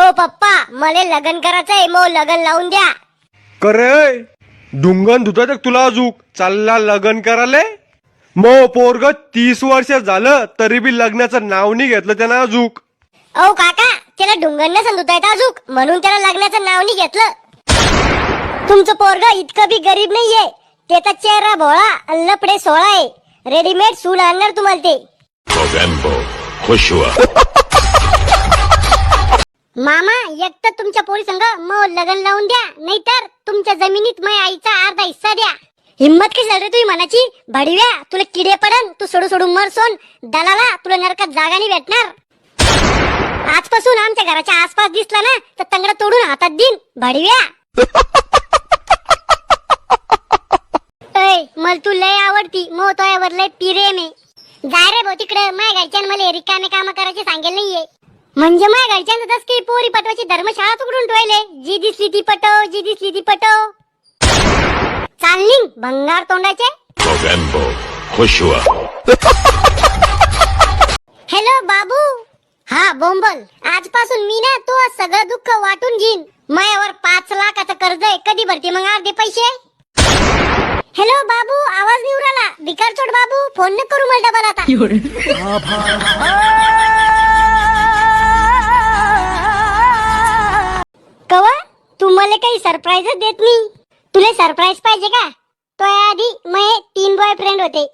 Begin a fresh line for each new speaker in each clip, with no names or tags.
ओ पप्पा मला लग्न करायचंय, मग लग्न लावून द्या.
करे ढुंगण धुतात तुला अजूक चालला लग्न करायला. मग पोरग 30 वर्ष झालं तरी बी लग्नाचं नाव नाही घेतलं त्यानं अजूक.
ओ काका, त्याला ढुंगण न समजता येत अजूक, म्हणून त्याला लग्नाचं नाव नाही घेतलं. तुमचं पोरग इतकं बी गरीब नाहीये. त्याचा चेहरा भोळा, लपडे 16 आहे. रेडीमेड सूट आणणार तुम्हाला ते.
खुश हुआ.
मामा एक तर तुमच्या पोरी संग मग लग्न लावून द्या, नाहीतर तुमच्या जमिनीत माझ्या आईचा अर्धा हिस्सा द्या. हिम्मत कशी झाली तुम्ही मनाची? भडव्या, तुला किडे पडन, तू सोडू सोडून मरसोन. दलाला, तुला नरकात जागा नाही भेटणार. आजपासून आमच्या घराच्या आसपास दिसला ना तर तंगडा तोडून हातात देईन. भडव्या मला तू लय आवडती, मग तो यावर लय प्रेम आहे. जाय रे भाऊ तिकडे. माझ्या घरच्यानं मला रिकामे काम करायचे सांगेल नाहीये. म्हणजे माझ्या घरच्यांचं तस की पोरी पटवाची धर्मशाळा उघडून ठेवले. जी दिसली ती पटव, जी दिसली ती पटव. चालली भंगार तोंडाचे.
खुश हुआ.
हॅलो बाबू. हा बोंबल. आजपासून मी ना तो सगळं दुःख वाटून घेईन. मायावर 5 लाखाचं कर्ज आहे. कधी भरते मग अर्धे पैसे? हॅलो बाबू, आवाज नाही उराला. भिकार चोट बाबू, फोन न करू मला डबल आता. कवा तू मला काही सरप्राईज देत नाही. तुला सरप्राईज पाहिजे का? तो आधी माझे 3 बॉयफ्रेंड होते.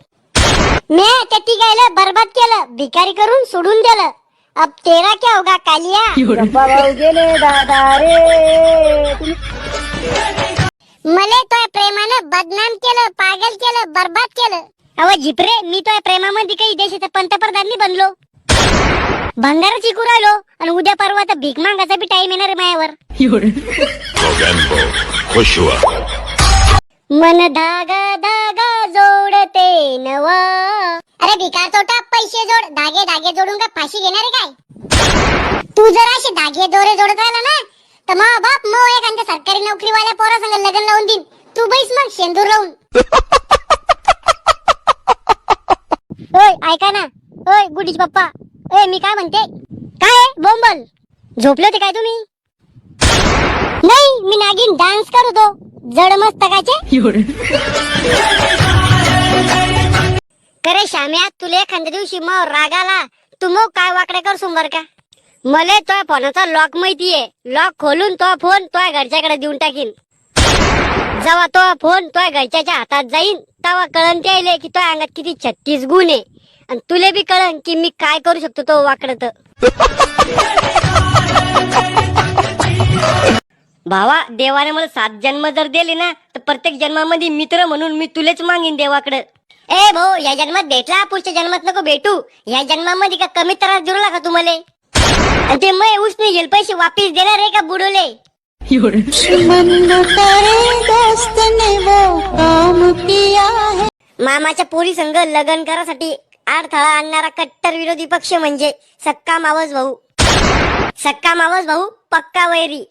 मी त्या तिघायला बर्बाद केलं, भिकारी करून सोडून दिलं. अब तेरा क्या होगा कालिया? मले तो प्रेमानं बदनाम केलं, पागल केलं, बर्बाद केलं. अव जिपरे, मी तो प्रेमामध्ये काही देशाचा पंतप्रधान नाही बनलो. भंगार चिकू राहिलो आणि उद्या परवा तर भीक मागायचा बी टाइम येणार माझ्यावर.
खुश हुआ.
मन धागा धागा जोडते नवा. अरे भिकार चोटा, पैसे जोड. धागे धागे जोडून का फाशी घेणार आहे काय? तू जर असे धागे दोरे जोडत राहिला ना तर मा बाप मग एखाद्या सरकारी नोकरीवाल्या पोरा संग लग्न लावून देईन. तू बैस मग शेंदूर लावून. ओय ऐका ना. ओय गुडीच पप्पा. ओय मी काय म्हणते? काय बोंबल झोपले होते काय तुम्ही? नाही, मी नागिन डान्स करत होतो. जड मस्तकाचे. करे श्याम्या, तुला एखाद्या दिवशी मग राग आला तू मग काय वाकडे कर सुंबर का? मले तो फोनाचा लॉक माहितीये. लॉक खोलून तो फोन तो घरच्याकडे देऊन टाकीन. जेव्हा तो फोन तो घरच्याच्या हातात जाईन तेव्हा कळण त्याले की तो अंगात किती 36 गुण आहे. आणि तुले बी कळण की मी काय करू शकतो तो वाकडत. भावा, देवाने मला 7 जन्म जर दिले ना तर प्रत्येक जन्मामध्ये मित्र म्हणून मी तुलेच मागीन देवाकडे. ए भाऊ, या जन्मात भेटला, पुढच्या जन्मात नको भेटू. या जन्मामध्ये का कमी त्रास दिला का तुम्हाला? आणि ते मै उसने गेल पैसे वापिस देणार आहे का बुडवले? मामाच्या पोरी संग लग्न करासाठी अडथळा आणणारा कट्टर विरोधी पक्ष म्हणजे सक्का मावस भाऊ. सक्का मावस भाऊ पक्का वैरी.